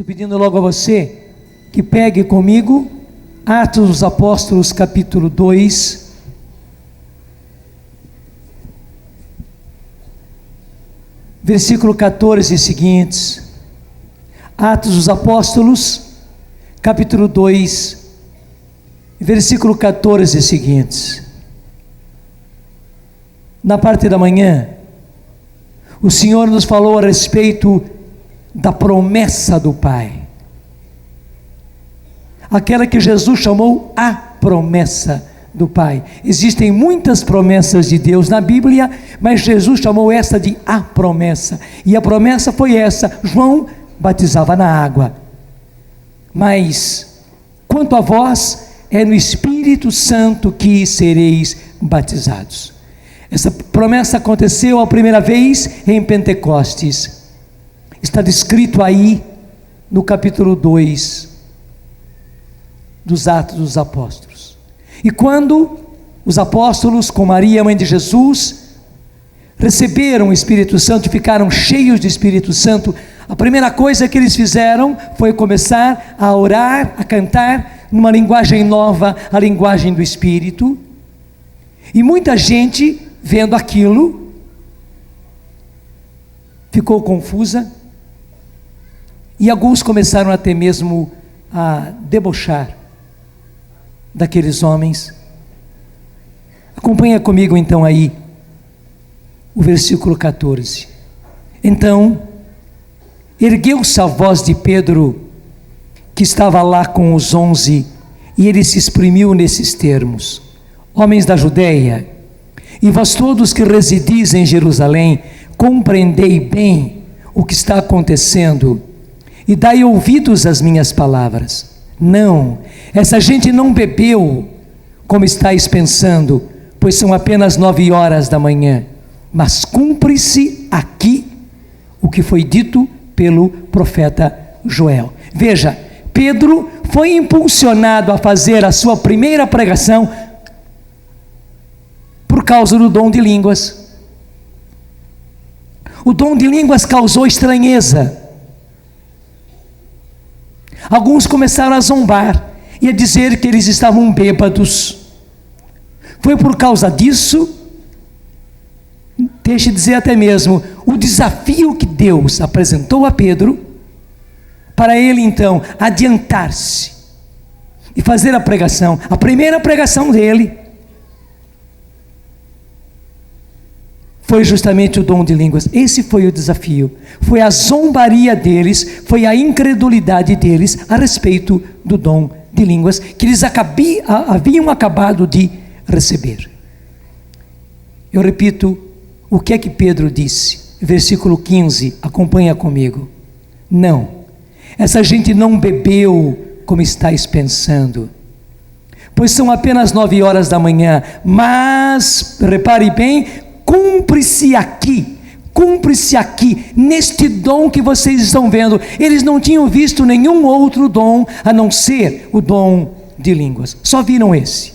Estou pedindo logo a você que pegue comigo Atos dos Apóstolos, capítulo 2. Versículo 14 e seguintes. Atos dos Apóstolos, capítulo 2, versículo 14 e seguintes. Na parte da manhã, o Senhor nos falou a respeito da promessa do Pai, aquela que Jesus chamou a promessa do Pai. Existem muitas promessas de Deus na Bíblia, mas Jesus chamou essa de a promessa, e a promessa foi essa: João batizava na água, mas quanto a vós, é no Espírito Santo que sereis batizados. Essa promessa aconteceu a primeira vez em Pentecostes. Está descrito aí no capítulo 2 dos Atos dos Apóstolos. E quando os apóstolos, com Maria, mãe de Jesus, receberam o Espírito Santo e ficaram cheios do Espírito Santo, a primeira coisa que eles fizeram foi começar a orar, a cantar numa linguagem nova, a linguagem do Espírito. E muita gente, vendo aquilo, ficou confusa, e alguns começaram até mesmo a debochar daqueles homens. Acompanha comigo então aí o versículo 14. Então ergueu-se a voz de Pedro, que estava lá com os 11, e ele se exprimiu nesses termos: homens da Judeia, e vós todos que residis em Jerusalém, compreendei bem o que está acontecendo, e dai ouvidos às minhas palavras. Não, essa gente não bebeu, como estáis pensando, pois são apenas 9 horas da manhã, mas cumpre-se aqui o que foi dito pelo profeta Joel. Veja, Pedro foi impulsionado a fazer a sua primeira pregação por causa do dom de línguas. O dom de línguas causou estranheza. Alguns começaram a zombar e a dizer que eles estavam bêbados. Foi por causa disso, deixe dizer até mesmo, o desafio que Deus apresentou a Pedro, para ele então adiantar-se e fazer a pregação, a primeira pregação dele, foi justamente o dom de línguas. Esse foi o desafio, foi a zombaria deles, foi a incredulidade deles a respeito do dom de línguas que eles haviam acabado de receber. Eu repito o que é que Pedro disse, versículo 15, acompanha comigo. Não, essa gente não bebeu como estáis pensando, pois são apenas 9 horas da manhã, mas, repare bem, cumpre-se aqui, neste dom que vocês estão vendo. Eles não tinham visto nenhum outro dom, a não ser o dom de línguas, só viram esse.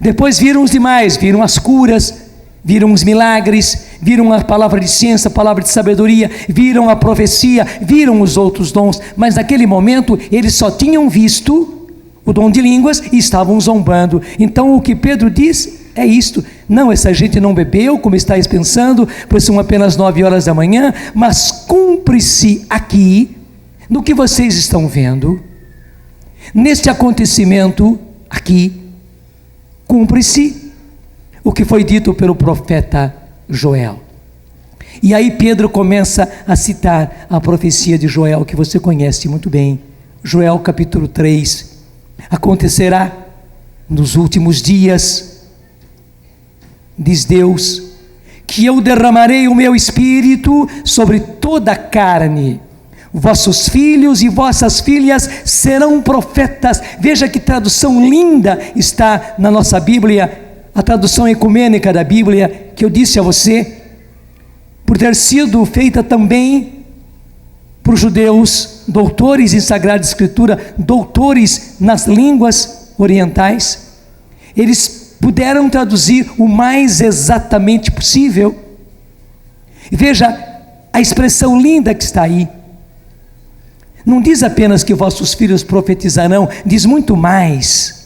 Depois viram os demais, viram as curas, viram os milagres, viram a palavra de ciência, a palavra de sabedoria, viram a profecia, viram os outros dons, mas naquele momento eles só tinham visto o dom de línguas e estavam zombando. Então o que Pedro diz é isto: não, essa gente não bebeu como estáis pensando, pois são apenas 9 horas da manhã, mas cumpre-se aqui, no que vocês estão vendo, neste acontecimento aqui, cumpre-se o que foi dito pelo profeta Joel. E aí Pedro começa a citar a profecia de Joel, que você conhece muito bem. Joel capítulo 3, acontecerá nos últimos dias, diz Deus, que eu derramarei o meu espírito sobre toda a carne, vossos filhos e vossas filhas serão profetas. Veja que tradução linda está na nossa Bíblia, a tradução ecumênica da Bíblia, que eu disse a você, por ter sido feita também por judeus, doutores em Sagrada Escritura, doutores nas línguas orientais. Eles puderam traduzir o mais exatamente possível. E veja a expressão linda que está aí: Não diz apenas que vossos filhos profetizarão, diz muito mais.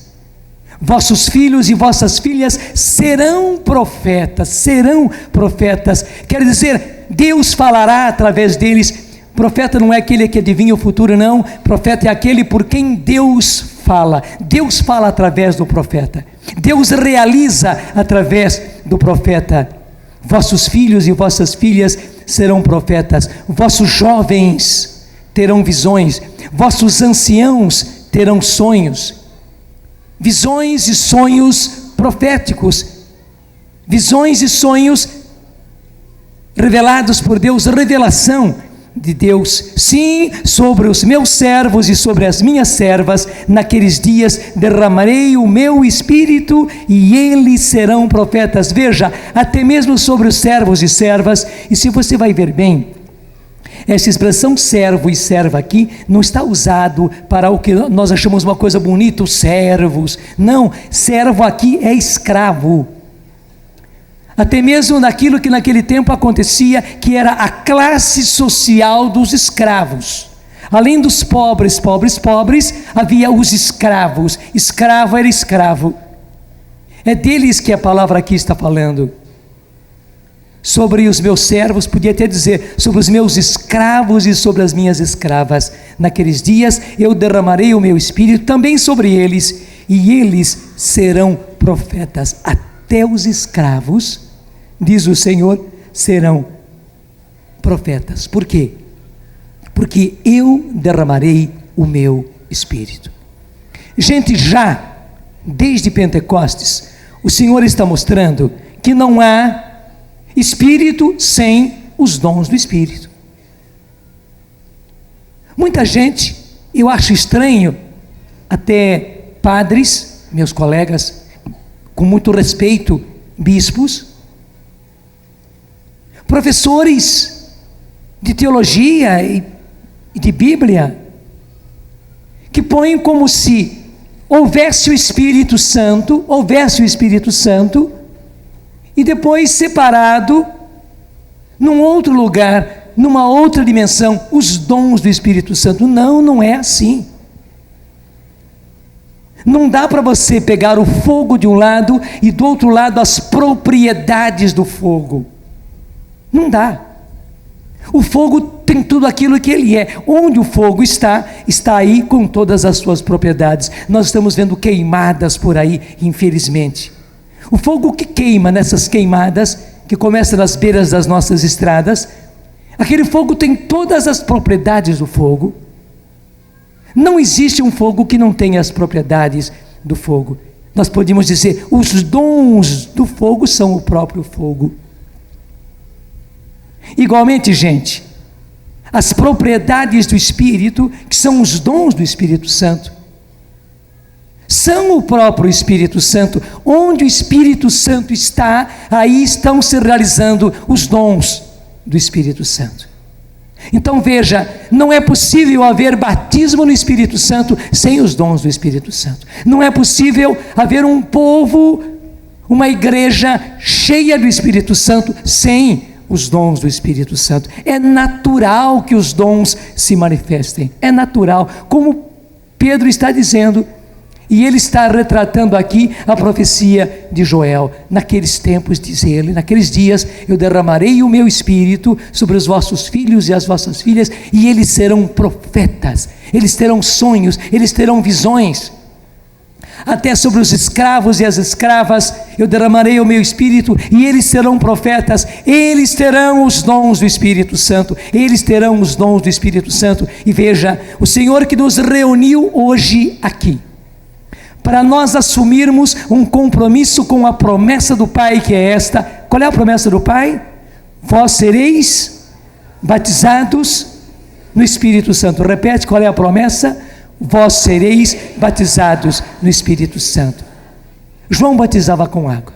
Vossos filhos e vossas filhas serão profetas, serão profetas. Quer dizer, Deus falará através deles. Profeta não é aquele que adivinha o futuro, não. Profeta é aquele por quem Deus fala. Deus fala através do profeta. Deus realiza através do profeta. Vossos filhos e vossas filhas serão profetas. Vossos jovens terão visões. Vossos anciãos terão sonhos. Visões e sonhos proféticos. Visões e sonhos revelados por Deus, revelação de Deus. Sim, sobre os meus servos e sobre as minhas servas, naqueles dias derramarei o meu espírito e eles serão profetas. Veja, até mesmo sobre os servos e servas, e se você vai ver bem, essa expressão servo e serva aqui não está usado para o que nós achamos uma coisa bonita, os servos. Não, servo aqui é escravo. Até mesmo naquilo que naquele tempo acontecia, que era a classe social dos escravos. Além dos pobres, havia os escravos. Escravo era escravo. É deles que a palavra aqui está falando. Sobre os meus servos, podia até dizer, sobre os meus escravos e sobre as minhas escravas. Naqueles dias eu derramarei o meu espírito também sobre eles, e eles serão profetas. Até os escravos, diz o Senhor, serão profetas. Por quê? Porque eu derramarei o meu espírito. Gente, já desde Pentecostes, o Senhor está mostrando que não há espírito sem os dons do Espírito. Muita gente, eu acho estranho, até padres, meus colegas, com muito respeito, bispos, professores de teologia e de Bíblia, que põem como se houvesse o Espírito Santo, e depois separado, num outro lugar, numa outra dimensão, os dons do Espírito Santo. Não, não é assim. Não dá para você pegar o fogo de um lado e do outro lado as propriedades do fogo. Não dá. O fogo tem tudo aquilo que ele é. Onde o fogo está aí com todas as suas propriedades. Nós estamos vendo queimadas por aí, infelizmente. O fogo que queima nessas queimadas, que começa nas beiras das nossas estradas, aquele fogo tem todas as propriedades do fogo. Não existe um fogo que não tenha as propriedades do fogo. Nós podemos dizer, os dons do fogo são o próprio fogo. Igualmente, gente, as propriedades do Espírito, que são os dons do Espírito Santo, são o próprio Espírito Santo. Onde o Espírito Santo está, aí estão se realizando os dons do Espírito Santo. Então veja, não é possível haver batismo no Espírito Santo sem os dons do Espírito Santo. Não é possível haver um povo, uma igreja cheia do Espírito Santo sem os dons do Espírito Santo. É natural que os dons se manifestem. É natural, como Pedro está dizendo. E ele está retratando aqui a profecia de Joel. Naqueles tempos, diz ele, naqueles dias eu derramarei o meu espírito sobre os vossos filhos e as vossas filhas, e eles serão profetas, eles terão sonhos, eles terão visões. Até sobre os escravos e as escravas eu derramarei o meu espírito, e eles serão profetas, eles terão os dons do Espírito Santo, eles terão os dons do Espírito Santo. E veja, o Senhor que nos reuniu hoje aqui, para nós assumirmos um compromisso com a promessa do Pai, que é esta. Qual é a promessa do Pai? Vós sereis batizados no Espírito Santo. Repete, qual é a promessa? Vós sereis batizados no Espírito Santo. João batizava com água.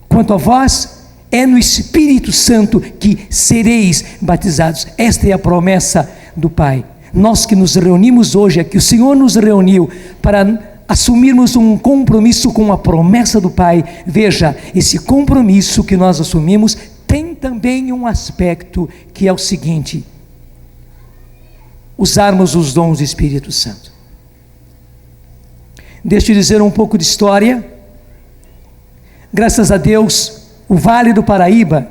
Quanto a vós, é no Espírito Santo que sereis batizados. Esta é a promessa do Pai. Nós que nos reunimos hoje aqui, o Senhor nos reuniu para assumirmos um compromisso com a promessa do Pai. Veja, esse compromisso que nós assumimos tem também um aspecto que é o seguinte: usarmos os dons do Espírito Santo. Deixa eu dizer um pouco de história. Graças a Deus, o Vale do Paraíba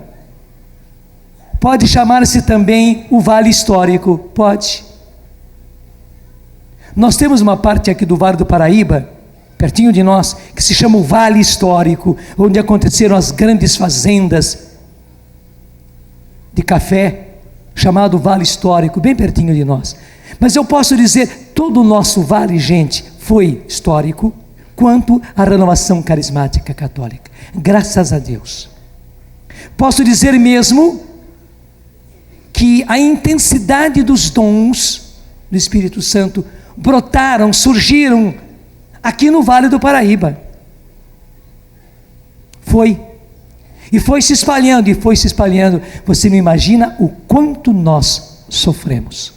pode chamar-se também o Vale Histórico, pode. Nós temos uma parte aqui do Vale do Paraíba, pertinho de nós, que se chama o Vale Histórico, onde aconteceram as grandes fazendas de café, chamado Vale Histórico, bem pertinho de nós. Mas eu posso dizer, todo o nosso vale, gente, foi histórico, quanto à renovação carismática católica. Graças a Deus. Posso dizer mesmo que a intensidade dos dons do Espírito Santo brotaram, surgiram aqui no Vale do Paraíba. E foi se espalhando, e foi se espalhando. Você não imagina o quanto nós sofremos.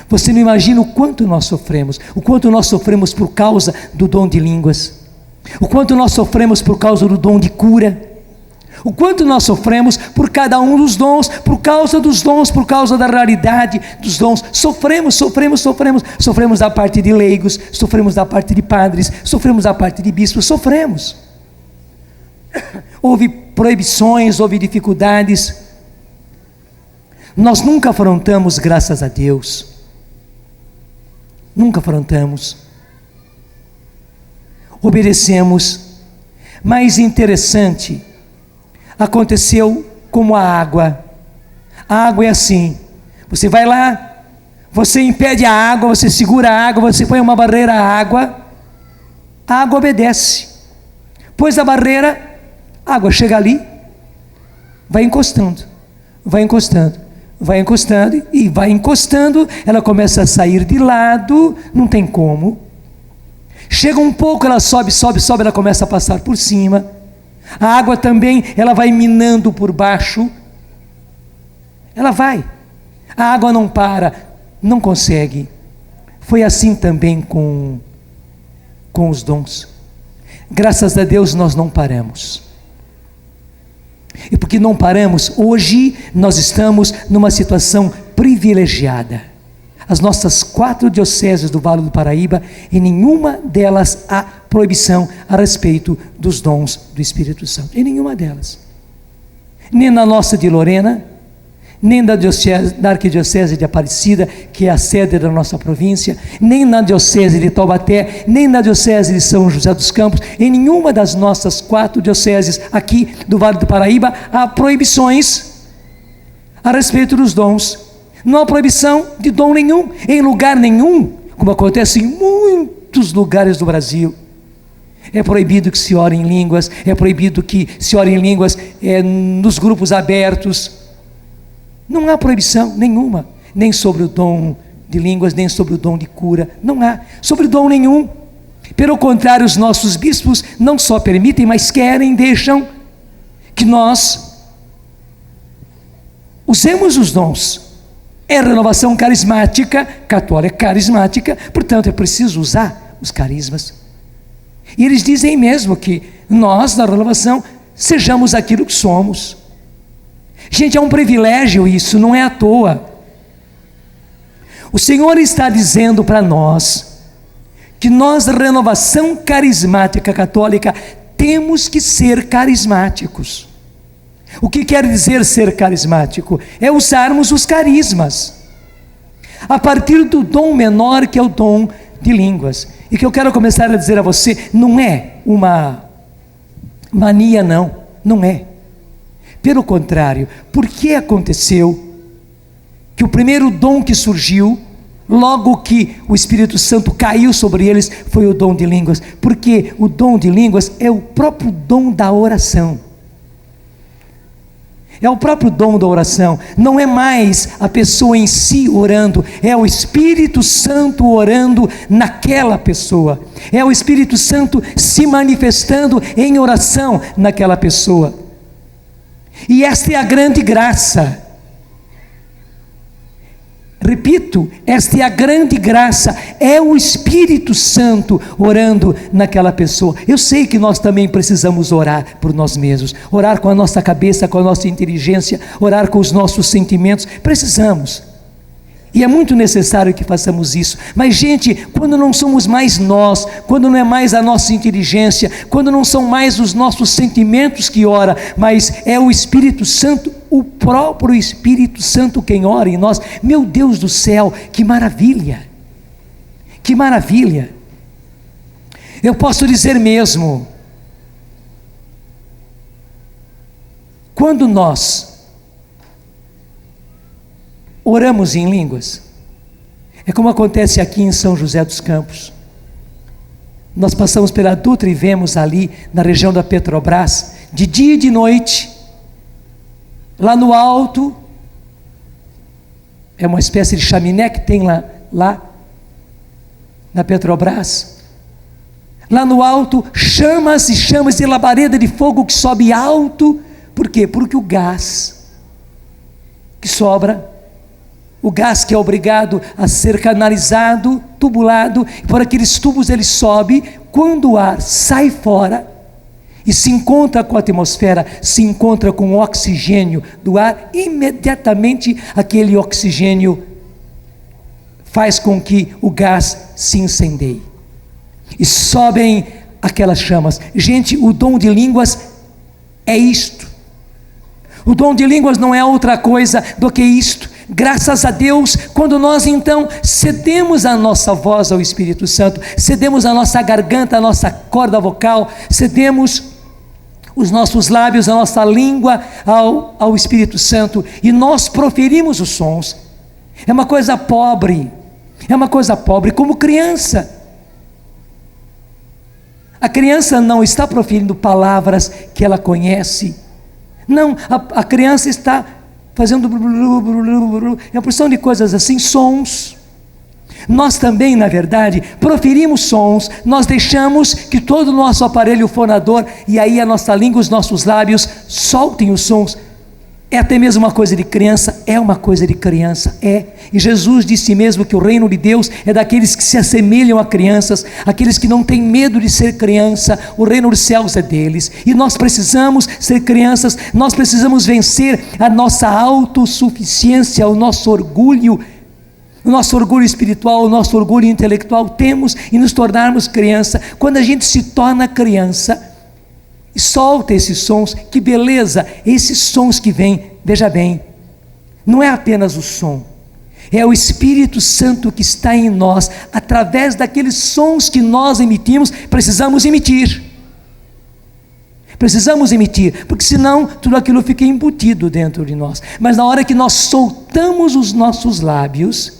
Você não imagina o quanto nós sofremos. O quanto nós sofremos por causa do dom de línguas. O quanto nós sofremos por causa do dom de cura. O quanto nós sofremos por cada um dos dons, por causa dos dons, por causa da raridade dos dons. Sofremos da parte de leigos, sofremos da parte de padres, sofremos da parte de bispos, sofremos. Houve proibições, houve dificuldades. Nós nunca afrontamos, graças a Deus. Nunca afrontamos. Obedecemos. Mais interessante, aconteceu como a água. A água é assim: você vai lá, você impede a água, você segura a água, você põe uma barreira à água, a água obedece. Pôs a barreira, a água chega ali, vai encostando, e vai encostando, ela começa a sair de lado, não tem como. Chega um pouco, ela sobe, ela começa a passar por cima. A água também, ela vai minando por baixo. Ela vai. A água não para, não consegue. Foi assim também com os dons. Graças a Deus nós não paramos. E porque não paramos, hoje nós estamos numa situação privilegiada. As nossas 4 dioceses do Vale do Paraíba, em nenhuma delas há proibição a respeito dos dons do Espírito Santo. Em nenhuma delas. Nem na nossa de Lorena, nem da Arquidiocese de Aparecida, que é a sede da nossa província, nem na Diocese de Taubaté, nem na Diocese de São José dos Campos. Em nenhuma das nossas 4 dioceses aqui do Vale do Paraíba há proibições a respeito dos dons. Não há proibição de dom nenhum, em lugar nenhum, como acontece em muitos lugares do Brasil. É proibido que se ore em línguas, é proibido que se ore em línguas nos grupos abertos. Não há proibição nenhuma, nem sobre o dom de línguas, nem sobre o dom de cura, não há, sobre dom nenhum. Pelo contrário, os nossos bispos não só permitem, mas querem, deixam que nós usemos os dons. É renovação carismática, católica carismática, portanto é preciso usar os carismas. E eles dizem mesmo que nós, na renovação, sejamos aquilo que somos. Gente, é um privilégio isso, não é à toa. O Senhor está dizendo para nós que nós, renovação carismática católica, temos que ser carismáticos. O que quer dizer ser carismático? É usarmos os carismas, a partir do dom menor, que é o dom de línguas. E que eu quero começar a dizer a você, não é uma mania, não é. Pelo contrário, por que aconteceu que o primeiro dom que surgiu, logo que o Espírito Santo caiu sobre eles, foi o dom de línguas? Porque o dom de línguas é o próprio dom da oração. É o próprio dom da oração, não é mais a pessoa em si orando, é o Espírito Santo orando naquela pessoa, é o Espírito Santo se manifestando em oração naquela pessoa. E esta é a grande graça. Repito, esta é a grande graça, é o Espírito Santo orando naquela pessoa. Eu sei que nós também precisamos orar por nós mesmos, orar com a nossa cabeça, com a nossa inteligência, orar com os nossos sentimentos, precisamos. E é muito necessário que façamos isso. Mas, gente, quando não somos mais nós, quando não é mais a nossa inteligência, quando não são mais os nossos sentimentos que ora, mas é o Espírito Santo, o próprio Espírito Santo quem ora em nós, meu Deus do céu, que maravilha! Que maravilha! Eu posso dizer mesmo, quando nós oramos em línguas, é como acontece aqui em São José dos Campos. Nós passamos pela Dutra e vemos ali na região da Petrobras, de dia e de noite, lá no alto, é uma espécie de chaminé que tem lá na Petrobras. Lá no alto, chamas e chamas de labareda de fogo que sobe alto. Por quê? Porque o gás que sobra, o gás que é obrigado a ser canalizado, tubulado, por aqueles tubos ele sobe, quando o ar sai fora e se encontra com a atmosfera, se encontra com o oxigênio do ar, imediatamente aquele oxigênio faz com que o gás se incendeie. E sobem aquelas chamas. Gente, o dom de línguas é isto. O dom de línguas não é outra coisa do que isto. Graças a Deus, quando nós então cedemos a nossa voz ao Espírito Santo, cedemos a nossa garganta, a nossa corda vocal, cedemos os nossos lábios, a nossa língua ao Espírito Santo, e nós proferimos os sons. É uma coisa pobre, como criança. A criança não está proferindo palavras que ela conhece, não, a criança está fazendo é uma porção de coisas assim, sons. Nós também, na verdade, proferimos sons, nós deixamos que todo o nosso aparelho fonador, e aí a nossa língua, os nossos lábios, soltem os sons. É até mesmo uma coisa de criança, e Jesus disse mesmo que o reino de Deus é daqueles que se assemelham a crianças, aqueles que não têm medo de ser criança, o reino dos céus é deles, e nós precisamos ser crianças, nós precisamos vencer a nossa autossuficiência, o nosso orgulho espiritual, o nosso orgulho intelectual, temos e nos tornarmos criança. Quando a gente se torna criança, e solta esses sons, que beleza, esses sons que vêm, veja bem, não é apenas o som, é o Espírito Santo que está em nós, através daqueles sons que nós emitimos, precisamos emitir, porque senão tudo aquilo fica embutido dentro de nós. Mas na hora que nós soltamos os nossos lábios,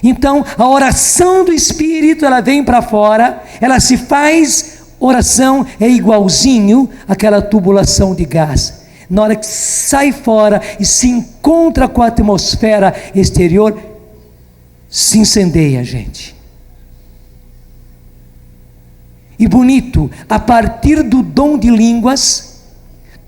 então a oração do Espírito, ela vem para fora, ela se faz. Oração é igualzinho àquela tubulação de gás. Na hora que sai fora e se encontra com a atmosfera exterior, se incendeia, gente. E bonito, a partir do dom de línguas,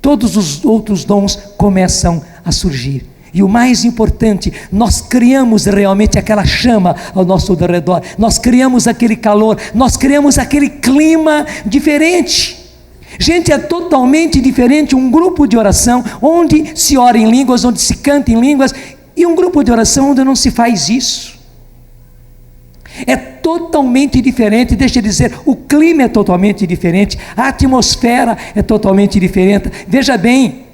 todos os outros dons começam a surgir. E o mais importante, nós criamos realmente aquela chama ao nosso redor, nós criamos aquele calor, nós criamos aquele clima diferente. Gente, é totalmente diferente um grupo de oração onde se ora em línguas, onde se canta em línguas, e um grupo de oração onde não se faz isso. É totalmente diferente, deixa eu dizer, o clima é totalmente diferente, a atmosfera é totalmente diferente. Veja bem,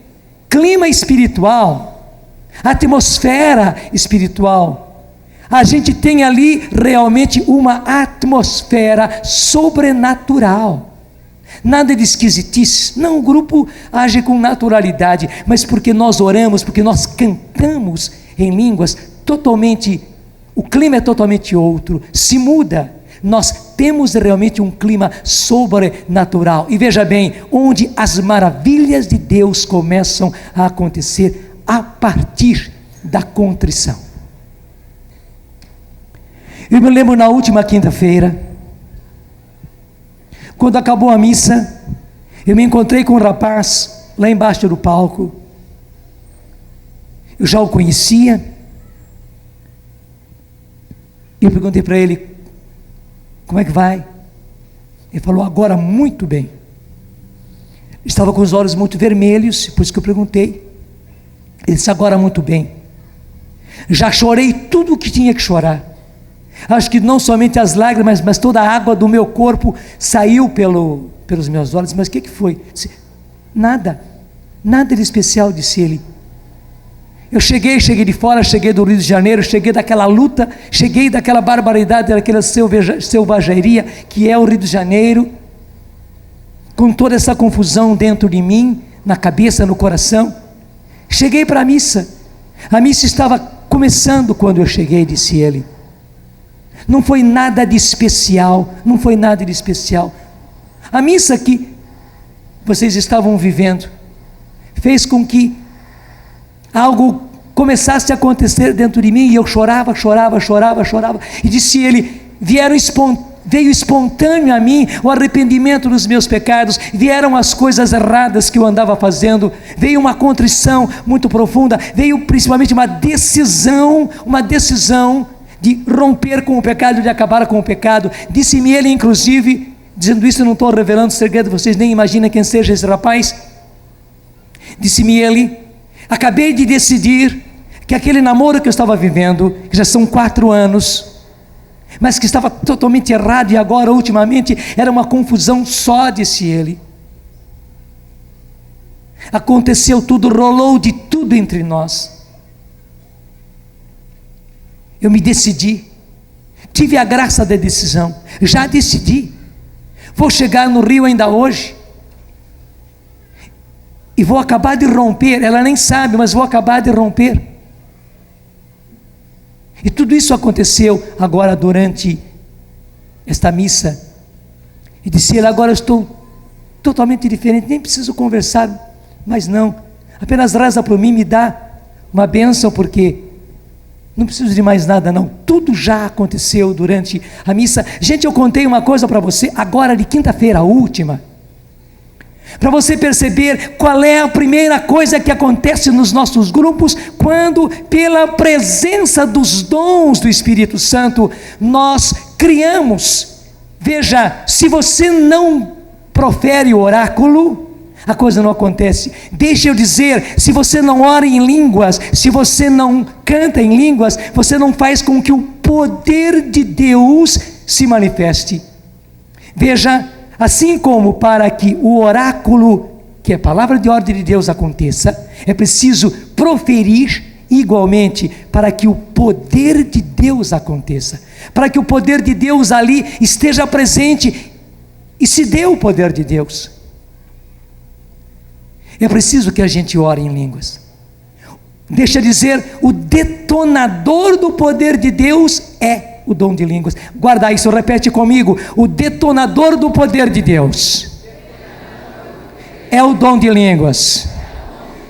clima espiritual, atmosfera espiritual, a gente tem ali realmente uma atmosfera sobrenatural, nada de esquisitice, não, o grupo age com naturalidade, mas porque nós oramos, porque nós cantamos em línguas, totalmente, o clima é totalmente outro, se muda, nós temos realmente um clima sobrenatural, e veja bem, onde as maravilhas de Deus começam a acontecer, a partir da contrição. Eu me lembro na última quinta-feira, quando acabou a missa, eu me encontrei com um rapaz lá embaixo do palco. Eu já o conhecia. E eu perguntei para ele: como é que vai? Ele falou: agora muito bem. Estava com os olhos muito vermelhos, por isso que eu perguntei. Ele disse: agora muito bem. Já chorei tudo o que tinha que chorar. Acho que não somente as lágrimas, mas toda a água do meu corpo saiu pelos meus olhos. Mas o que foi? Nada de especial, disse ele. Eu cheguei de fora, cheguei do Rio de Janeiro, cheguei daquela luta, cheguei daquela barbaridade, daquela selvageria que é o Rio de Janeiro, com toda essa confusão dentro de mim, na cabeça, no coração. Cheguei para a missa estava começando quando eu cheguei, disse ele. Não foi nada de especial, A missa que vocês estavam vivendo fez com que algo começasse a acontecer dentro de mim, e eu chorava, e disse ele, veio espontâneo a mim o arrependimento dos meus pecados, vieram as coisas erradas que eu andava fazendo, veio uma contrição muito profunda, veio principalmente uma decisão de romper com o pecado, de acabar com o pecado. Disse-me ele, inclusive, dizendo isso, eu não estou revelando segredo, vocês nem imaginam quem seja esse rapaz. Disse-me ele, acabei de decidir que aquele namoro que eu estava vivendo, que já são 4 anos, mas que estava totalmente errado, e agora ultimamente era uma confusão só, disse ele. Aconteceu tudo, rolou de tudo entre nós. Eu me decidi, tive a graça da decisão, já decidi, vou chegar no Rio ainda hoje, e vou acabar de romper, ela nem sabe, mas vou acabar de romper. E tudo isso aconteceu agora durante esta missa, e disse ele, agora eu estou totalmente diferente, nem preciso conversar, mas não, apenas reza por mim, me dá uma bênção, porque não preciso de mais nada não, tudo já aconteceu durante a missa. Gente, eu contei uma coisa para você, agora de quinta-feira, a última, para você perceber qual é a primeira coisa que acontece nos nossos grupos, quando pela presença dos dons do Espírito Santo, nós criamos. Veja, se você não profere o oráculo, a coisa não acontece. Deixa eu dizer, se você não ora em línguas, se você não canta em línguas, você não faz com que o poder de Deus se manifeste. Veja, assim como para que o oráculo, que é a palavra de ordem de Deus, aconteça, é preciso proferir igualmente para que o poder de Deus aconteça, para que o poder de Deus ali esteja presente, e se dê o poder de Deus. É preciso que a gente ore em línguas. Deixa eu dizer, o detonador do poder de Deus é o dom de línguas. Guarda isso, repete comigo. O detonador do poder de Deus é o dom de línguas.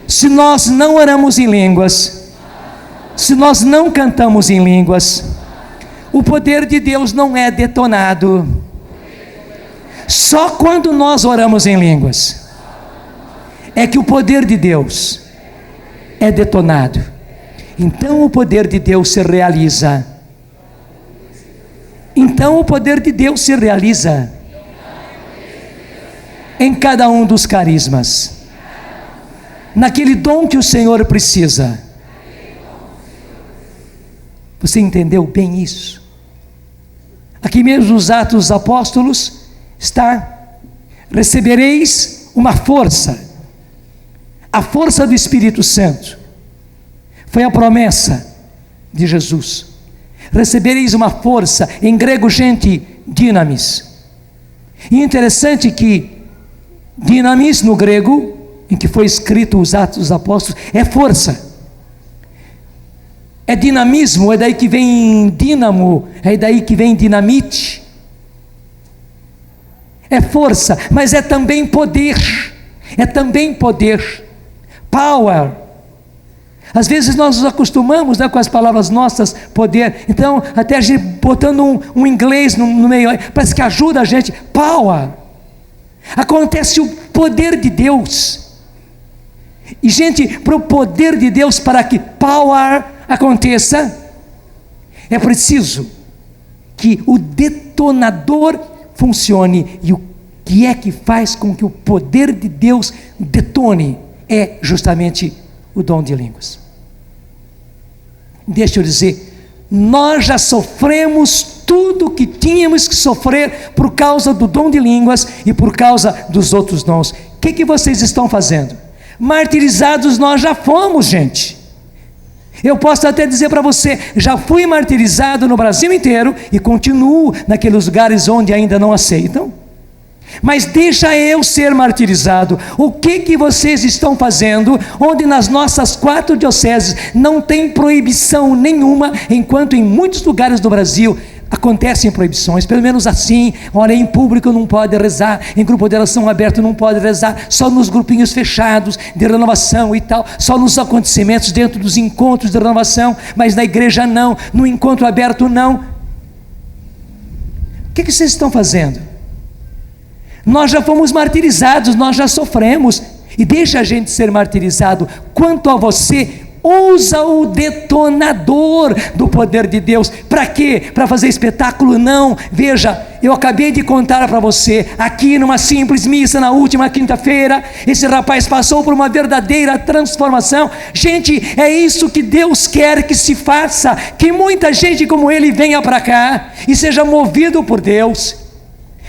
Se nós não oramos em línguas, se nós não cantamos em línguas, o poder de Deus não é detonado. Só quando nós oramos em línguas é que o poder de Deus é detonado. Então o poder de Deus se realiza. Então o poder de Deus se realiza em cada um dos carismas, naquele dom que o Senhor precisa. Você entendeu bem isso? Aqui mesmo nos Atos dos Apóstolos está: recebereis uma força, a força do Espírito Santo. Foi a promessa de Jesus. Recebereis uma força, em grego, gente, dinamis. E interessante que dinamis no grego, em que foi escrito os Atos dos Apóstolos, é força, é dinamismo, é daí que vem dínamo, é daí que vem dinamite. É força, mas é também poder, power. Às vezes nós nos acostumamos, com as palavras nossas, poder, então até a gente botando um inglês no meio, parece que ajuda a gente. Power, acontece o poder de Deus, e gente, para o poder de Deus, para que power aconteça, é preciso que o detonador funcione, e o que é que faz com que o poder de Deus detone é justamente o dom de línguas. Deixa eu dizer, nós já sofremos tudo que tínhamos que sofrer por causa do dom de línguas e por causa dos outros dons. O que vocês estão fazendo? Martirizados nós já fomos, gente. Eu posso até dizer para você, já fui martirizado no Brasil inteiro e continuo naqueles lugares onde ainda não aceitam. Mas deixa eu ser martirizado. O que vocês estão fazendo, onde nas nossas 4 dioceses não tem proibição nenhuma, enquanto em muitos lugares do Brasil acontecem proibições, pelo menos assim, olha, em público não pode rezar, em grupo de oração aberto não pode rezar, só nos grupinhos fechados de renovação e tal, só nos acontecimentos dentro dos encontros de renovação, mas na igreja não, no encontro aberto não. O que vocês estão fazendo? Nós já fomos martirizados, nós já sofremos, e deixa a gente ser martirizado. Quanto a você, usa o detonador do poder de Deus. Para quê? Para fazer espetáculo? Não. Veja, eu acabei de contar para você, aqui numa simples missa na última quinta-feira, esse rapaz passou por uma verdadeira transformação. Gente, é isso que Deus quer que se faça, que muita gente como ele venha para cá e seja movido por Deus.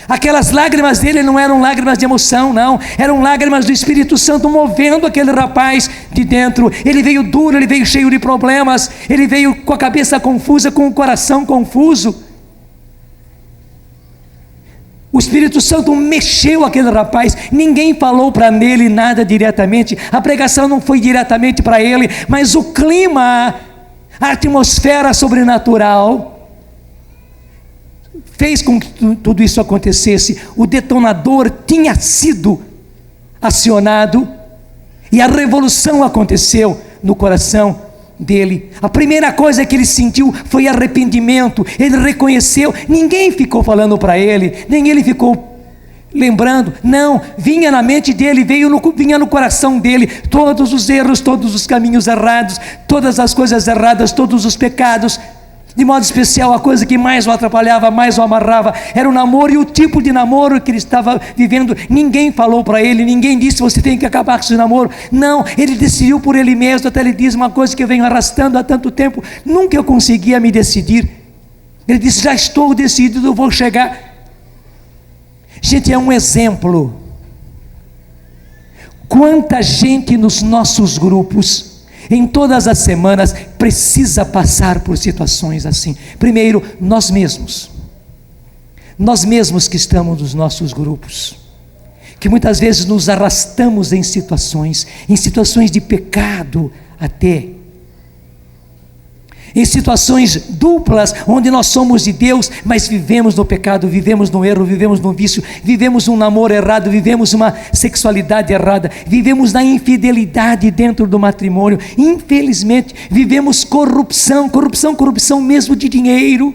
Aquelas lágrimas dele não eram lágrimas de emoção, não, eram lágrimas do Espírito Santo movendo aquele rapaz de dentro. Ele veio duro, ele veio cheio de problemas, ele veio com a cabeça confusa, com o coração confuso. O Espírito Santo mexeu aquele rapaz, ninguém falou para ele nada diretamente, a pregação não foi diretamente para ele, mas o clima, a atmosfera sobrenatural fez com que tudo isso acontecesse. O detonador tinha sido acionado e a revolução aconteceu no coração dele. A primeira coisa que ele sentiu foi arrependimento. Ele reconheceu, ninguém ficou falando para ele, nem ele ficou lembrando, não, vinha na mente dele, vinha no coração dele, todos os erros, todos os caminhos errados, todas as coisas erradas, todos os pecados. De modo especial, a coisa que mais o atrapalhava, mais o amarrava, era o namoro e o tipo de namoro que ele estava vivendo. Ninguém falou para ele, ninguém disse, você tem que acabar com esse namoro. Não, ele decidiu por ele mesmo. Até ele diz uma coisa que eu venho arrastando há tanto tempo, nunca eu conseguia me decidir. Ele disse, já estou decidido, eu vou chegar. Gente, é um exemplo. Quanta gente nos nossos grupos, em todas as semanas, precisa passar por situações assim. Primeiro, nós mesmos que estamos nos nossos grupos, que muitas vezes nos arrastamos em situações de pecado até, em situações duplas, onde nós somos de Deus, mas vivemos no pecado, vivemos no erro, vivemos no vício, vivemos um namoro errado, vivemos uma sexualidade errada, vivemos na infidelidade dentro do matrimônio, infelizmente, vivemos corrupção mesmo de dinheiro,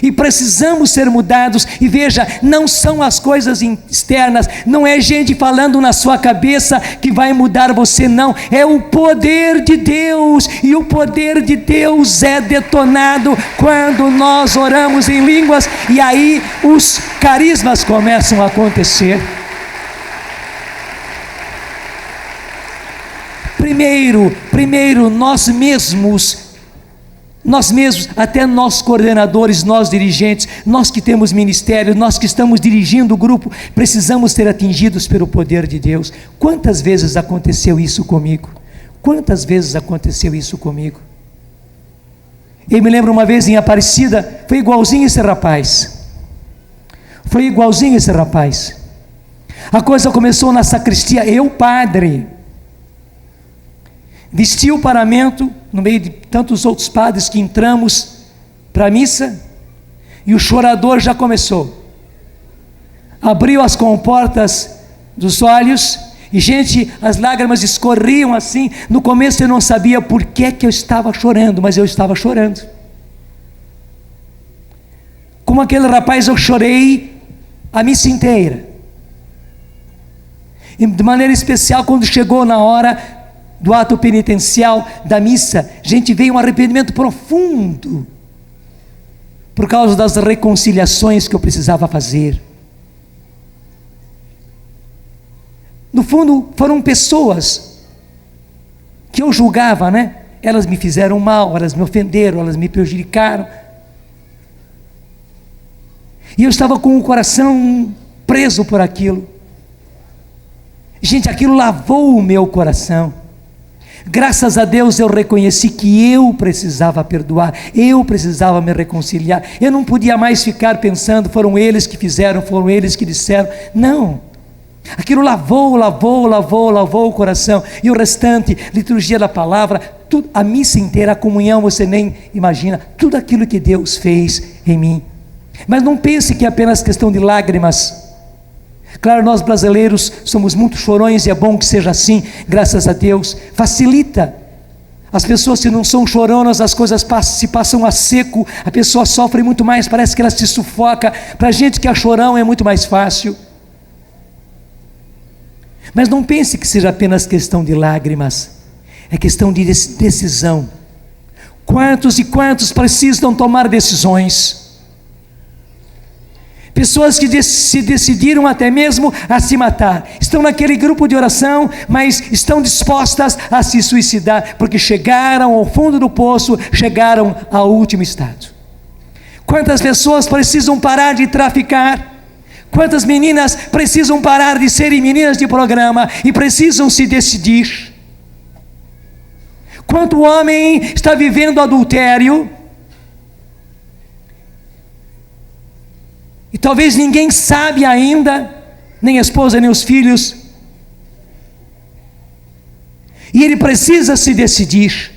e precisamos ser mudados. E veja, não são as coisas externas, não é gente falando na sua cabeça que vai mudar você, não, é o poder de Deus, e o poder de Deus é detonado quando nós oramos em línguas, e aí os carismas começam a acontecer. Primeiro nós mesmos, até nós coordenadores, nós dirigentes, nós que temos ministério, nós que estamos dirigindo o grupo, precisamos ser atingidos pelo poder de Deus. Quantas vezes aconteceu isso comigo? Eu me lembro uma vez em Aparecida, foi igualzinho esse rapaz. A coisa começou na sacristia, eu padre, vesti o paramento no meio de tantos outros padres que entramos para a missa, e o chorador já começou, abriu as comportas dos olhos, e gente, as lágrimas escorriam assim. No começo eu não sabia por que eu estava chorando, mas eu estava chorando. Como aquele rapaz, eu chorei a missa inteira, e de maneira especial quando chegou na hora do ato penitencial da missa, gente, veio um arrependimento profundo por causa das reconciliações que eu precisava fazer. No fundo, foram pessoas que eu julgava, Elas me fizeram mal, elas me ofenderam, elas me prejudicaram. E eu estava com o coração preso por aquilo. Gente, aquilo lavou o meu coração. Graças a Deus eu reconheci que eu precisava perdoar, eu precisava me reconciliar. Eu não podia mais ficar pensando, foram eles que fizeram, foram eles que disseram. Não. Aquilo lavou o coração. E o restante, liturgia da palavra, tudo, a missa inteira, a comunhão, você nem imagina, tudo aquilo que Deus fez em mim. Mas não pense que é apenas questão de lágrimas. Claro, nós brasileiros somos muito chorões e é bom que seja assim, graças a Deus. Facilita. As pessoas que não são choronas, as coisas se passam a seco, a pessoa sofre muito mais, parece que ela se sufoca. Para a gente que é chorão é muito mais fácil. Mas não pense que seja apenas questão de lágrimas, é questão de decisão. Quantos e quantos precisam tomar decisões? Pessoas que se decidiram até mesmo a se matar, estão naquele grupo de oração, mas estão dispostas a se suicidar, porque chegaram ao fundo do poço, chegaram ao último estado. Quantas pessoas precisam parar de traficar? Quantas meninas precisam parar de serem meninas de programa e precisam se decidir? Quanto homem está vivendo adultério? E talvez ninguém sabe ainda, nem a esposa, nem os filhos. E ele precisa se decidir.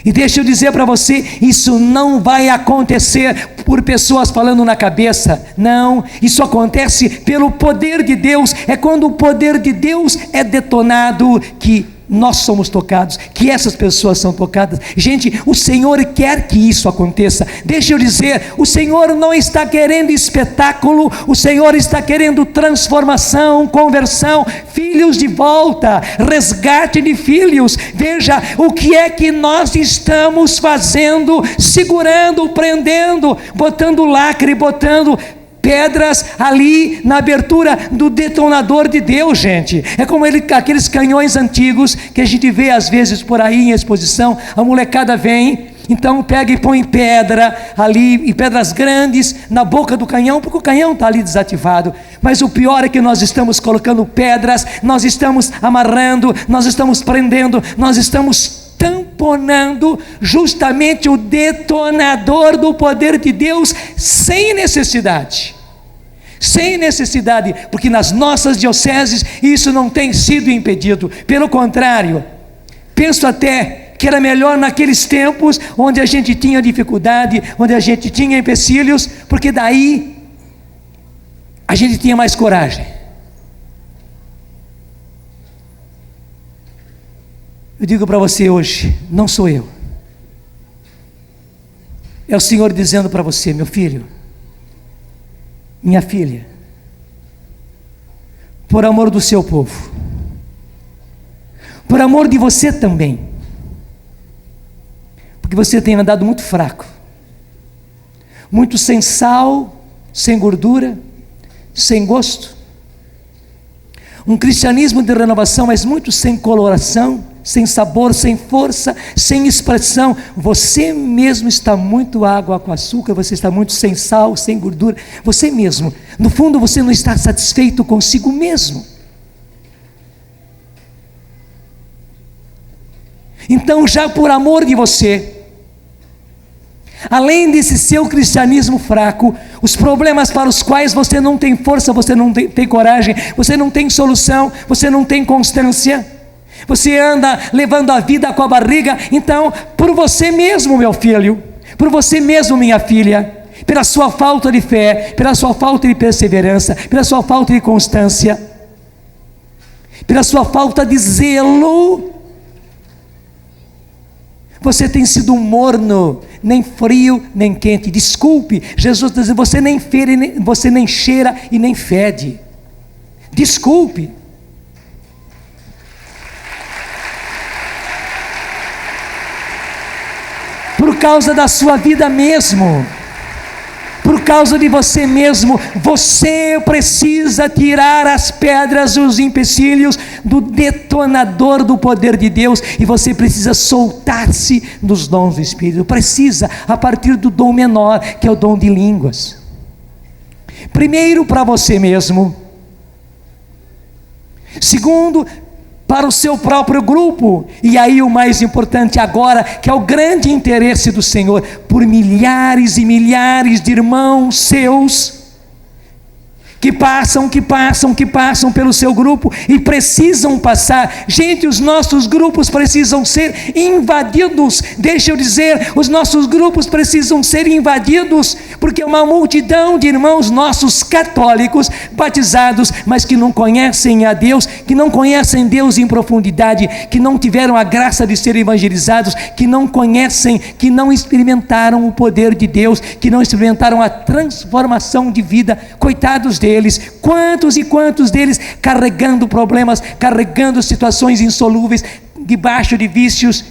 E deixa eu dizer para você, isso não vai acontecer por pessoas falando na cabeça. Não, isso acontece pelo poder de Deus. É quando o poder de Deus é detonado que nós somos tocados, que essas pessoas são tocadas. Gente, o Senhor quer que isso aconteça. Deixa eu dizer, o Senhor não está querendo espetáculo, o Senhor está querendo transformação, conversão, filhos de volta, resgate de filhos. Veja, o que é que nós estamos fazendo, segurando, prendendo, botando lacre, botando pedras ali na abertura do detonador de Deus, gente. É como aqueles canhões antigos que a gente vê às vezes por aí em exposição. A molecada vem, então pega e põe pedra ali, e pedras grandes na boca do canhão, porque o canhão está ali desativado. Mas o pior é que nós estamos colocando pedras, nós estamos amarrando, nós estamos prendendo, nós estamos tamponando justamente o detonador do poder de Deus sem necessidade. Sem necessidade, porque nas nossas dioceses isso não tem sido impedido. Pelo contrário, penso até que era melhor naqueles tempos onde a gente tinha dificuldade, onde a gente tinha empecilhos, porque daí a gente tinha mais coragem. Eu digo para você hoje, não sou eu. É o Senhor dizendo para você, meu filho, minha filha, por amor do seu povo, por amor de você também, porque você tem andado muito fraco, muito sem sal, sem gordura, sem gosto, um cristianismo de renovação, mas muito sem coloração, sem sabor, sem força, sem expressão. Você mesmo está muito água com açúcar, você está muito sem sal, sem gordura. Você mesmo, no fundo você não está satisfeito consigo mesmo. Então, já por amor de você, além desse seu cristianismo fraco, os problemas para os quais você não tem força, você não tem coragem, você não tem solução, você não tem constância, você anda levando a vida com a barriga. Então, por você mesmo, meu filho, por você mesmo, minha filha, pela sua falta de fé, pela sua falta de perseverança, pela sua falta de constância, pela sua falta de zelo, você tem sido morno, nem frio, nem quente. Desculpe, Jesus está dizendo, você nem fere, você nem cheira e nem fede. Desculpe. Por causa da sua vida mesmo, por causa de você mesmo, você precisa tirar as pedras, os empecilhos do detonador do poder de Deus, e você precisa soltar-se dos dons do Espírito. Precisa, a partir do dom menor, que é o dom de línguas. Primeiro, para você mesmo. Segundo, para o seu próprio grupo. E aí o mais importante agora, que é o grande interesse do Senhor, por milhares e milhares de irmãos seus, que passam pelo seu grupo e precisam passar. Gente, os nossos grupos precisam ser invadidos. Deixa eu dizer, os nossos grupos precisam ser invadidos, porque uma multidão de irmãos nossos católicos, batizados, mas que não conhecem a Deus, que não conhecem Deus em profundidade, que não tiveram a graça de ser evangelizados, que não conhecem, que não experimentaram o poder de Deus, que não experimentaram a transformação de vida. Coitados deles. Quantos e quantos deles carregando problemas, carregando situações insolúveis, debaixo de vícios.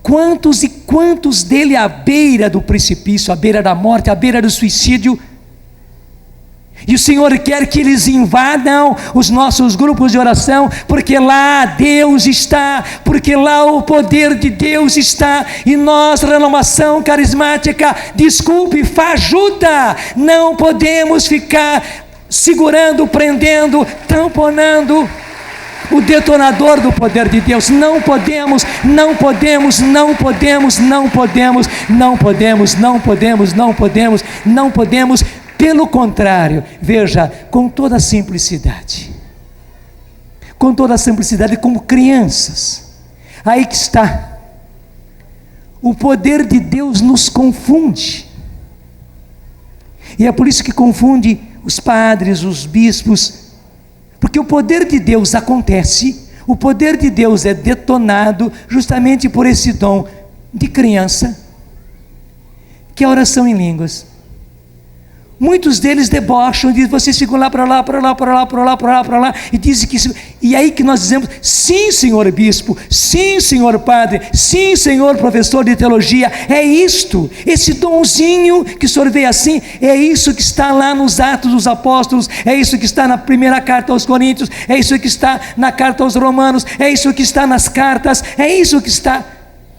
Quantos e quantos dele à beira do precipício, à beira da morte, à beira do suicídio. E o Senhor quer que eles invadam os nossos grupos de oração, porque lá Deus está, porque lá o poder de Deus está, e nós, Renovação Carismática, desculpe, fajuta, não podemos ficar segurando, prendendo, tamponando o detonador do poder de Deus. Não podemos. Pelo contrário, veja, com toda simplicidade, como crianças, aí que está, o poder de Deus nos confunde, e é por isso que confunde os padres, os bispos, porque o poder de Deus acontece, o poder de Deus é detonado justamente por esse dom de criança, que é a oração em línguas. Muitos deles debocham, dizem, vocês ficam lá para lá, e dizem que isso, e aí que nós dizemos, sim senhor bispo, sim senhor padre, sim senhor professor de teologia, é isto, esse donzinho que o senhor vê assim, é isso que está lá nos Atos dos Apóstolos, é isso que está na primeira carta aos Coríntios, é isso que está na carta aos Romanos, é isso que está nas cartas, é isso que está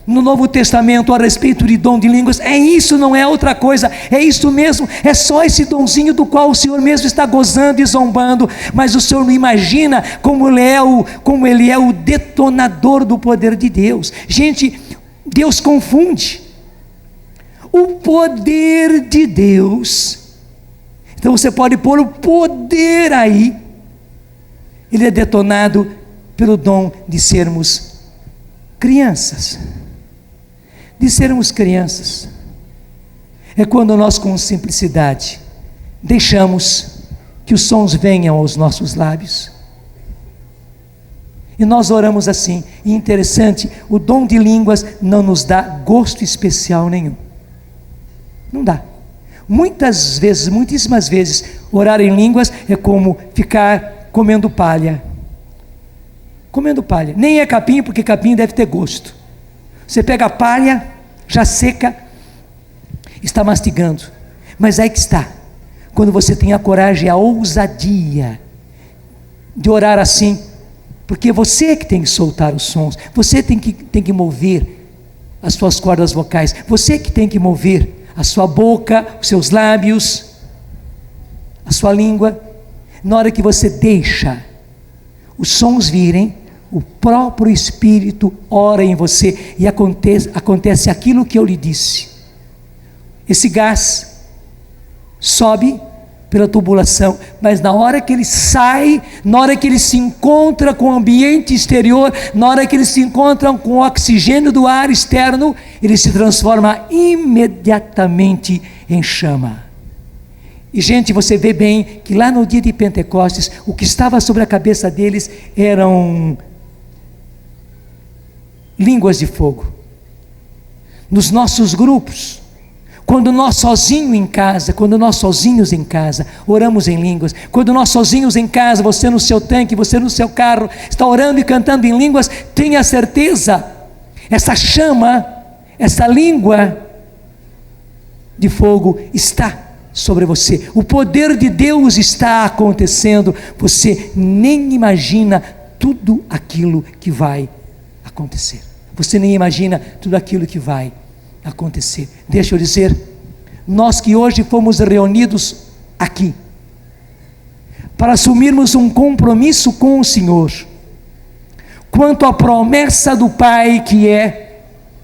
no Novo Testamento a respeito de dom de línguas. É isso, não é outra coisa, é isso mesmo, é só esse donzinho do qual o Senhor mesmo está gozando e zombando, mas o Senhor não imagina como ele é o detonador do poder de Deus. Gente, Deus confunde o poder de Deus. Então você pode pôr o poder aí, ele é detonado pelo dom de sermos crianças. É quando nós, com simplicidade, deixamos que os sons venham aos nossos lábios, e nós oramos assim. E interessante, o dom de línguas não nos dá gosto especial nenhum, não dá. Muitíssimas vezes, orar em línguas é como ficar comendo palha, nem é capim, porque capim deve ter gosto. Você pega a palha, já seca, está mastigando. Mas aí que está, quando você tem a coragem, a ousadia de orar assim, porque você que tem que soltar os sons, você tem que mover as suas cordas vocais, você que tem que mover a sua boca, os seus lábios, a sua língua. Na hora que você deixa os sons virem, o próprio Espírito ora em você, e acontece aquilo que eu lhe disse. Esse gás sobe pela tubulação, mas na hora que ele sai, na hora que ele se encontra com o ambiente exterior, na hora que ele se encontra com o oxigênio do ar externo, ele se transforma imediatamente em chama. E gente, você vê bem que lá no dia de Pentecostes, o que estava sobre a cabeça deles eram línguas de fogo. Nos nossos grupos, quando nós sozinhos em casa, oramos em línguas, quando nós sozinhos em casa, você no seu tanque, você no seu carro, está orando e cantando em línguas, tenha certeza, essa chama, essa língua de fogo está sobre você, o poder de Deus está acontecendo, você nem imagina tudo aquilo que vai acontecer. Você nem imagina tudo aquilo que vai acontecer. Deixa eu dizer, nós que hoje fomos reunidos aqui, para assumirmos um compromisso com o Senhor, quanto à promessa do Pai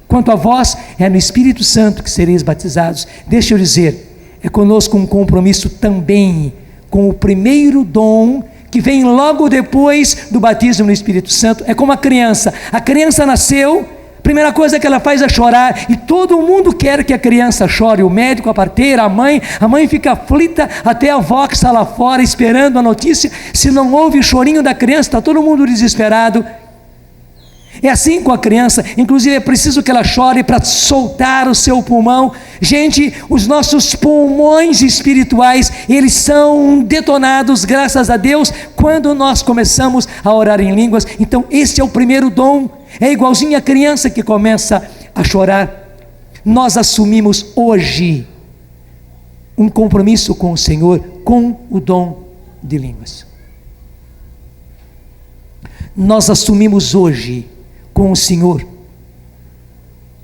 quanto a vós, é no Espírito Santo que sereis batizados. Deixa eu dizer, é conosco um compromisso também com o primeiro dom que vem logo depois do batismo no Espírito Santo. É como a criança nasceu, a primeira coisa que ela faz é chorar, e todo mundo quer que a criança chore, o médico, a parteira, a mãe fica aflita, até a avó que está lá fora esperando a notícia. Se não ouve o chorinho da criança, está todo mundo desesperado. É assim com a criança, inclusive é preciso que ela chore para soltar o seu pulmão. Gente, os nossos pulmões espirituais, eles são detonados, graças a Deus, quando nós começamos a orar em línguas. Então esse é o primeiro dom, é igualzinho a criança que começa a chorar. Nós assumimos hoje um compromisso com o Senhor, com o dom de línguas. Nós assumimos hoje com o Senhor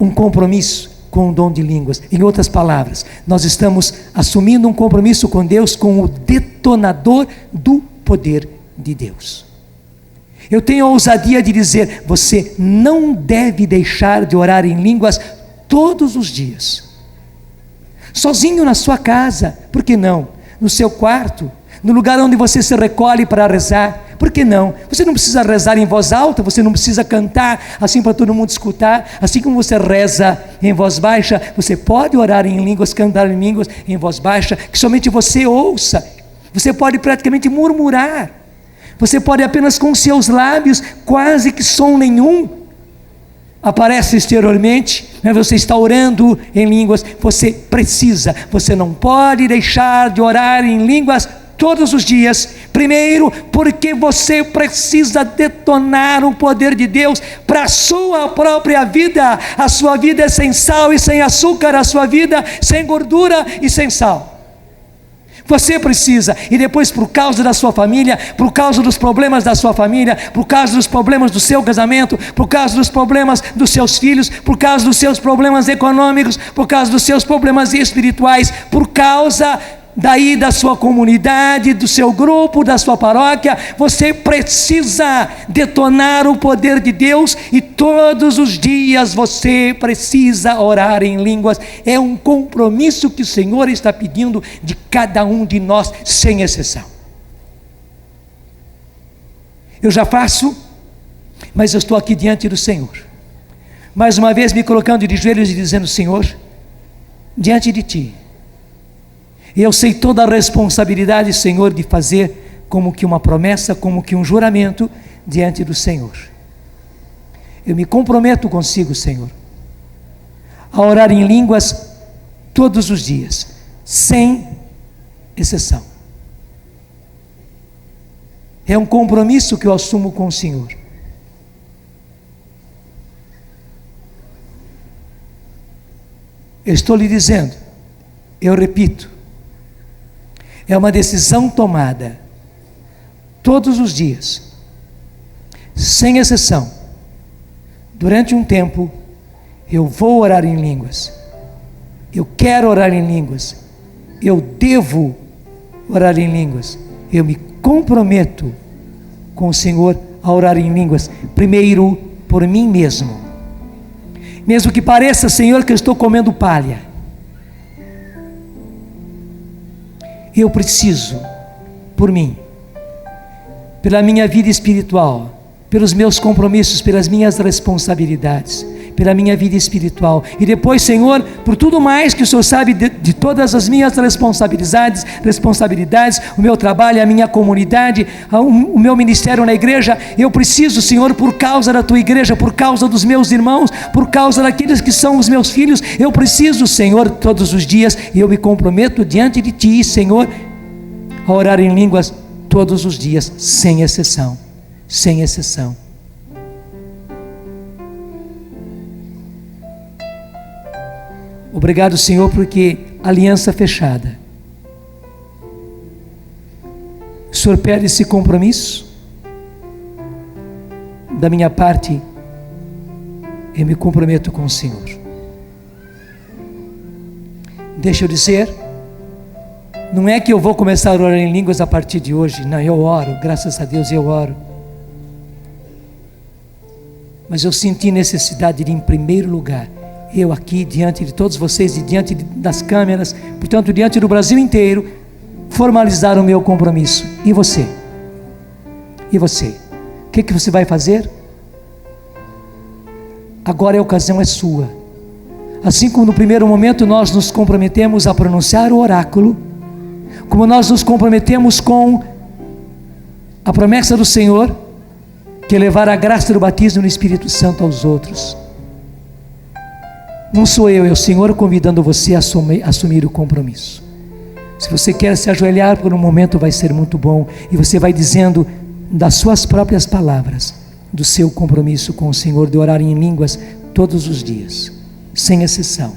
um compromisso com o dom de línguas. Em outras palavras, nós estamos assumindo um compromisso com Deus, com o detonador do poder de Deus. Eu tenho a ousadia de dizer, você não deve deixar de orar em línguas todos os dias, sozinho na sua casa, por que não? No seu quarto, no lugar onde você se recolhe para rezar, por que não? Você não precisa rezar em voz alta, você não precisa cantar assim para todo mundo escutar. Assim como você reza em voz baixa, você pode orar em línguas, cantar em línguas em voz baixa, que somente você ouça. Você pode praticamente murmurar, você pode apenas com seus lábios, quase que som nenhum aparece exteriormente, mas você está orando em línguas. Você não pode deixar de orar em línguas todos os dias. Primeiro, porque você precisa detonar o poder de Deus para a sua própria vida. A sua vida é sem sal e sem açúcar, a sua vida sem gordura e sem sal. Você precisa, e depois por causa da sua família, por causa dos problemas da sua família, por causa dos problemas do seu casamento, por causa dos problemas dos seus filhos, por causa dos seus problemas econômicos, por causa dos seus problemas espirituais, por causa daí da sua comunidade, do seu grupo, da sua paróquia, você precisa detonar o poder de Deus, e todos os dias você precisa orar em línguas. É um compromisso que o Senhor está pedindo de cada um de nós, sem exceção. Eu já faço, mas eu estou aqui diante do Senhor, mais uma vez me colocando de joelhos e dizendo: Senhor, diante de Ti, e eu sei toda a responsabilidade, Senhor, de fazer como que uma promessa, como que um juramento diante do Senhor. Eu me comprometo consigo, Senhor, a orar em línguas todos os dias, sem exceção. É um compromisso que eu assumo com o Senhor. Eu estou lhe dizendo, eu repito, é uma decisão tomada todos os dias, sem exceção. Durante um tempo, eu vou orar em línguas, eu quero orar em línguas, eu devo orar em línguas, eu me comprometo com o Senhor a orar em línguas, primeiro por mim mesmo, mesmo que pareça, Senhor, que eu estou comendo palha. Eu preciso, por mim, pela minha vida espiritual, pelos meus compromissos, pelas minhas responsabilidades, pela minha vida espiritual, e depois, Senhor, por tudo mais que o Senhor sabe de todas as minhas responsabilidades, o meu trabalho, a minha comunidade, o meu ministério na igreja. Eu preciso, Senhor, por causa da Tua igreja, por causa dos meus irmãos, por causa daqueles que são os meus filhos, eu preciso, Senhor, todos os dias, e eu me comprometo diante de Ti, Senhor, a orar em línguas todos os dias, sem exceção, sem exceção. Obrigado, Senhor, porque aliança fechada. O Senhor pede esse compromisso, da minha parte, eu me comprometo com o Senhor. Deixa eu dizer, não é que eu vou começar a orar em línguas a partir de hoje. Não, eu oro, graças a Deus eu oro. Mas eu senti necessidade de, em primeiro lugar, eu aqui diante de todos vocês e diante das câmeras, portanto diante do Brasil inteiro, formalizar o meu compromisso. E você? E você? O que você vai fazer? Agora a ocasião é sua. Assim como no primeiro momento nós nos comprometemos a pronunciar o oráculo, como nós nos comprometemos com a promessa do Senhor, que é levar a graça do batismo no Espírito Santo aos outros. Não sou eu, é o Senhor convidando você a assumir o compromisso. Se você quer se ajoelhar por um momento, vai ser muito bom, e você vai dizendo das suas próprias palavras, do seu compromisso com o Senhor, de orar em línguas todos os dias, sem exceção.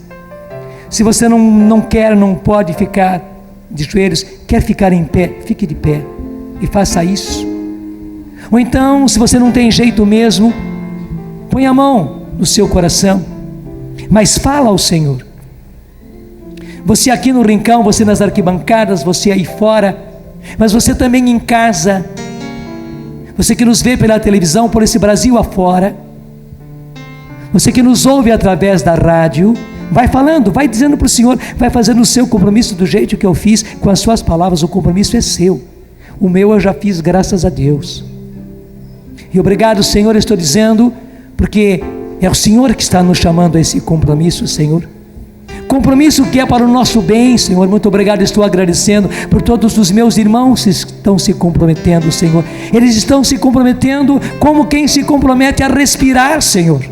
Se você não quer, não pode ficar de joelhos, quer ficar em pé, fique de pé e faça isso. Ou então, se você não tem jeito mesmo, põe a mão no seu coração, mas fala ao Senhor. Você aqui no rincão, você nas arquibancadas, você aí fora, mas você também em casa, você que nos vê pela televisão, por esse Brasil afora, você que nos ouve através da rádio, vai falando, vai dizendo para o Senhor, vai fazendo o seu compromisso do jeito que eu fiz, com as suas palavras. O compromisso é seu, o meu eu já fiz, graças a Deus. E obrigado, Senhor, eu estou dizendo, porque é o Senhor que está nos chamando a esse compromisso, Senhor. Compromisso que é para o nosso bem, Senhor. Muito obrigado, estou agradecendo por todos os meus irmãos que estão se comprometendo, Senhor. Eles estão se comprometendo como quem se compromete a respirar, Senhor.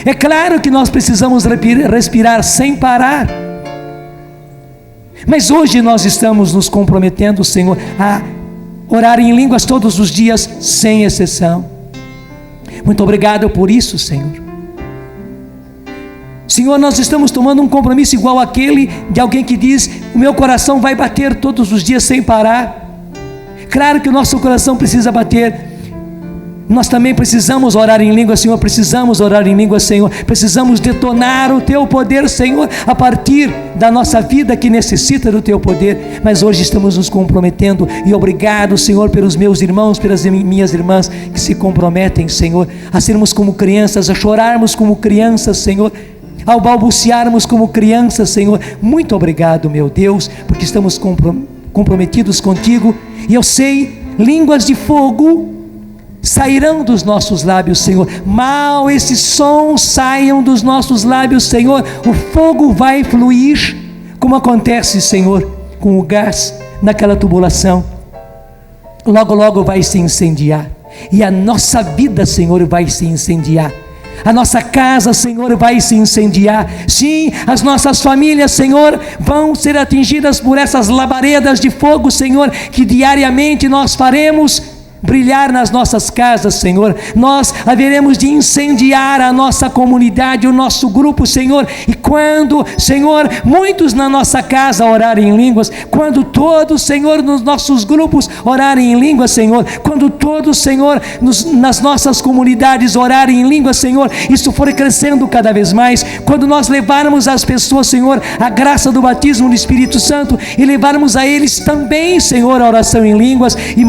É claro que nós precisamos respirar sem parar, mas hoje nós estamos nos comprometendo, Senhor, a orar em línguas todos os dias, sem exceção. Muito obrigado por isso, Senhor. Senhor, nós estamos tomando um compromisso igual àquele de alguém que diz: o meu coração vai bater todos os dias sem parar. Claro que o nosso coração precisa bater. Nós também precisamos orar em língua, Senhor. Precisamos orar em língua, Senhor. Precisamos detonar o Teu poder, Senhor, a partir da nossa vida que necessita do Teu poder. Mas hoje estamos nos comprometendo, e obrigado, Senhor, pelos meus irmãos, pelas minhas irmãs que se comprometem, Senhor, a sermos como crianças, a chorarmos como crianças, Senhor, ao balbuciarmos como crianças, Senhor. Muito obrigado, meu Deus, porque estamos comprometidos contigo. E eu sei, línguas de fogo sairão dos nossos lábios, Senhor. Mal esses sons saiam dos nossos lábios, Senhor, o fogo vai fluir, como acontece, Senhor, com o gás naquela tubulação. Logo, logo vai se incendiar, e a nossa vida, Senhor, vai se incendiar. A nossa casa, Senhor, vai se incendiar. Sim, as nossas famílias, Senhor, vão ser atingidas por essas labaredas de fogo, Senhor, que diariamente nós faremos brilhar nas nossas casas, Senhor. Nós haveremos de incendiar a nossa comunidade, o nosso grupo, Senhor. E quando, Senhor, muitos na nossa casa orarem em línguas, quando todos, Senhor, nos nossos grupos orarem em línguas, Senhor, quando todos, Senhor, nas nossas comunidades orarem em línguas, Senhor, isso for crescendo cada vez mais, quando nós levarmos às pessoas, Senhor, a graça do batismo do Espírito Santo, e levarmos a eles também, Senhor, a oração em línguas, e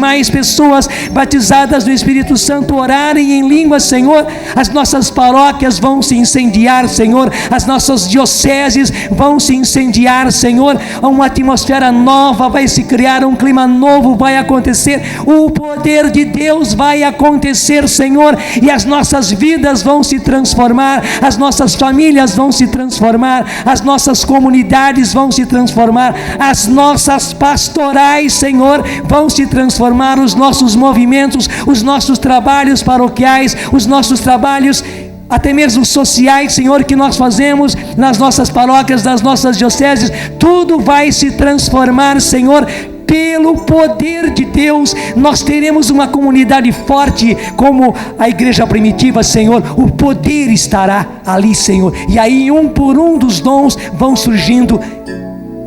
mais pessoas batizadas no Espírito Santo orarem em línguas, Senhor, as nossas paróquias vão se incendiar, Senhor, as nossas dioceses vão se incendiar, Senhor, uma atmosfera nova vai se criar, um clima novo vai acontecer, o poder de Deus vai acontecer, Senhor, e as nossas vidas vão se transformar, as nossas famílias vão se transformar, as nossas comunidades vão se transformar, as nossas pastorais, Senhor, vão se transformar, os nossos movimentos, os nossos trabalhos paroquiais, os nossos trabalhos até mesmo sociais, Senhor, que nós fazemos nas nossas paróquias, nas nossas dioceses, tudo vai se transformar, Senhor, pelo poder de Deus. Nós teremos uma comunidade forte como a igreja primitiva, Senhor. O poder estará ali, Senhor, e aí um por um dos dons vão surgindo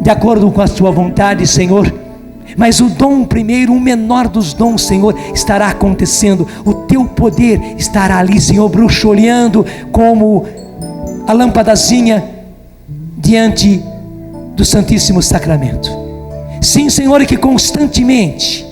de acordo com a sua vontade, Senhor. Mas o dom primeiro, o menor dos dons, Senhor, estará acontecendo. O teu poder estará ali, Senhor, bruxoleando como a lâmpadazinha diante do Santíssimo Sacramento. Sim, Senhor, que constantemente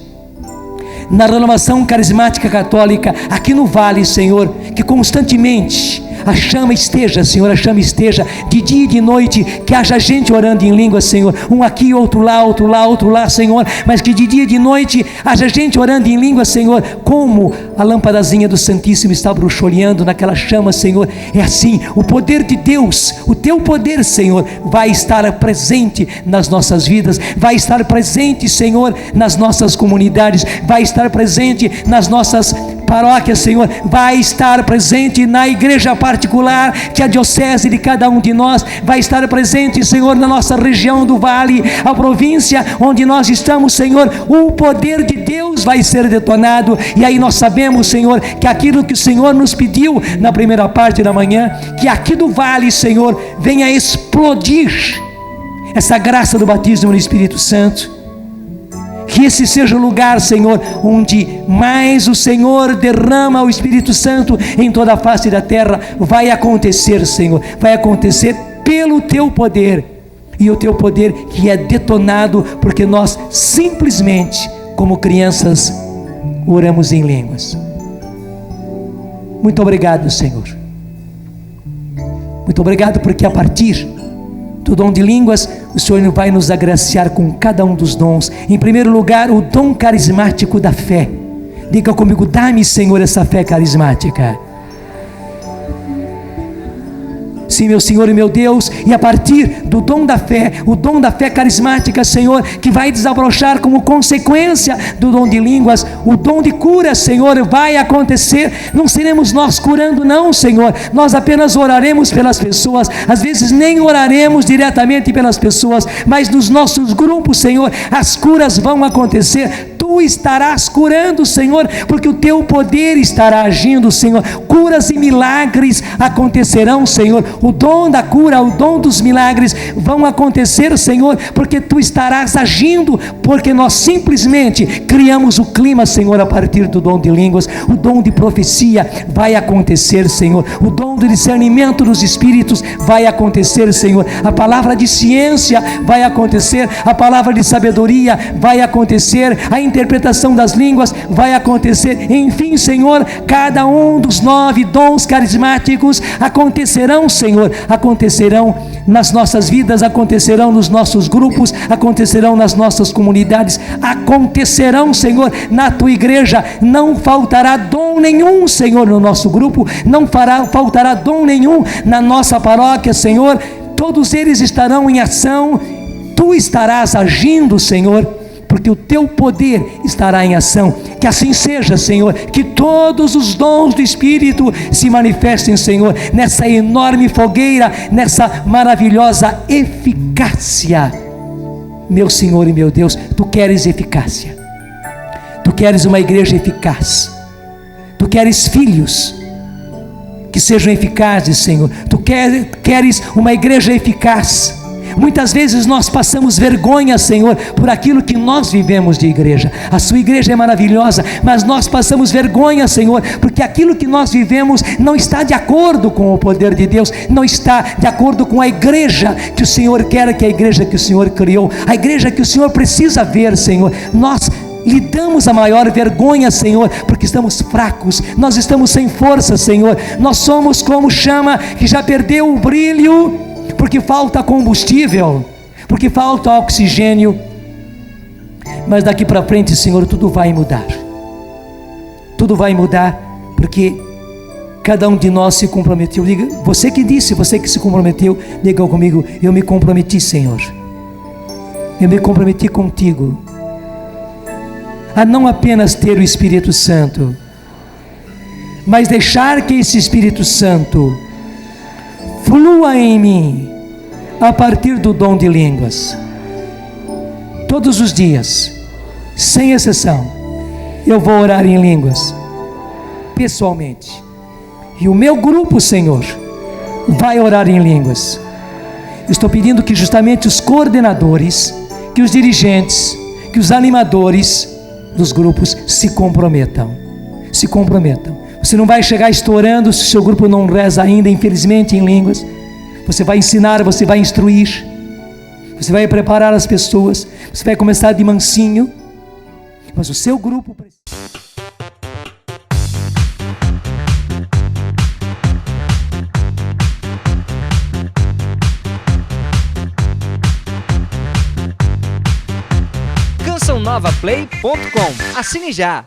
na renovação carismática católica aqui no Vale, Senhor, que constantemente a chama esteja, Senhor, a chama esteja de dia e de noite, que haja gente orando em línguas, Senhor, um aqui, outro lá, outro lá, outro lá, Senhor, mas que de dia e de noite haja gente orando em línguas, Senhor, como a lâmpadazinha do Santíssimo está bruxoleando naquela chama, Senhor. É assim, o poder de Deus, o teu poder, Senhor, vai estar presente nas nossas vidas, vai estar presente, Senhor, nas nossas comunidades, vai estar presente nas nossas paróquias, Senhor, vai estar presente na igreja particular, que a diocese de cada um de nós vai estar presente, Senhor, na nossa região do Vale, a província onde nós estamos, Senhor. O poder de Deus vai ser detonado, e aí nós sabemos, Senhor, que aquilo que o Senhor nos pediu na primeira parte da manhã, que aqui do Vale, Senhor, venha explodir essa graça do batismo no Espírito Santo. Que esse seja o lugar, Senhor, onde mais o Senhor derrama o Espírito Santo em toda a face da terra. Vai acontecer, Senhor, vai acontecer pelo teu poder, e o teu poder que é detonado porque nós simplesmente, como crianças, oramos em línguas. Muito obrigado, Senhor. Muito obrigado porque a partir do dom de línguas, o Senhor vai nos agraciar com cada um dos dons. Em primeiro lugar, o dom carismático da fé. Diga comigo: dá-me, Senhor, essa fé carismática. Sim, meu Senhor e meu Deus, e a partir do dom da fé, o dom da fé carismática, Senhor, que vai desabrochar como consequência do dom de línguas, o dom de cura, Senhor, vai acontecer. Não seremos nós curando, não, Senhor, nós apenas oraremos pelas pessoas, às vezes nem oraremos diretamente pelas pessoas, mas nos nossos grupos, Senhor, as curas vão acontecer. Tu estarás curando, Senhor, porque o teu poder estará agindo, Senhor. Curas e milagres acontecerão, Senhor. O dom da cura, o dom dos milagres vão acontecer, Senhor, porque tu estarás agindo, porque nós simplesmente criamos o clima, Senhor, a partir do dom de línguas. O dom de profecia vai acontecer, Senhor. O dom do discernimento dos espíritos vai acontecer, Senhor. A palavra de ciência vai acontecer, a palavra de sabedoria vai acontecer, a interpretação das línguas vai acontecer. Enfim, Senhor, cada um dos 9 dons carismáticos acontecerão, Senhor, acontecerão nas nossas vidas, acontecerão nos nossos grupos, acontecerão nas nossas comunidades, acontecerão, Senhor, na tua igreja. Não faltará dom nenhum, Senhor, no nosso grupo, não faltará dom nenhum na nossa paróquia, Senhor. Todos eles estarão em ação, tu estarás agindo, Senhor, porque o teu poder estará em ação. Que assim seja, Senhor, que todos os dons do Espírito se manifestem, Senhor, nessa enorme fogueira, nessa maravilhosa eficácia. Meu Senhor e meu Deus, tu queres eficácia, tu queres uma igreja eficaz, tu queres filhos que sejam eficazes, Senhor, tu queres uma igreja eficaz. Muitas vezes nós passamos vergonha, Senhor, por aquilo que nós vivemos de igreja. A sua igreja é maravilhosa, mas nós passamos vergonha, Senhor, porque aquilo que nós vivemos não está de acordo com o poder de Deus, não está de acordo com a igreja que o Senhor quer, que é a igreja que o Senhor criou, a igreja que o Senhor precisa ver, Senhor. Nós lhe damos a maior vergonha, Senhor, porque estamos fracos, nós estamos sem força, Senhor. Nós somos como chama que já perdeu o brilho, porque falta combustível, porque falta oxigênio. Mas daqui para frente, Senhor, tudo vai mudar. Tudo vai mudar, porque cada um de nós se comprometeu. Diga, você que disse, você que se comprometeu, diga comigo: eu me comprometi, Senhor. Eu me comprometi contigo a não apenas ter o Espírito Santo, mas deixar que esse Espírito Santo flua em mim a partir do dom de línguas. Todos os dias, sem exceção, eu vou orar em línguas, pessoalmente, e o meu grupo, Senhor, vai orar em línguas. Estou pedindo que justamente os coordenadores, que os dirigentes, que os animadores dos grupos se comprometam. Se comprometam. Você não vai chegar estourando se o seu grupo não reza ainda, infelizmente, em línguas. Você vai ensinar, você vai instruir. Você vai preparar as pessoas. Você vai começar de mansinho. Mas o seu grupo precisa. CançãoNovaPlay.com. Assine já!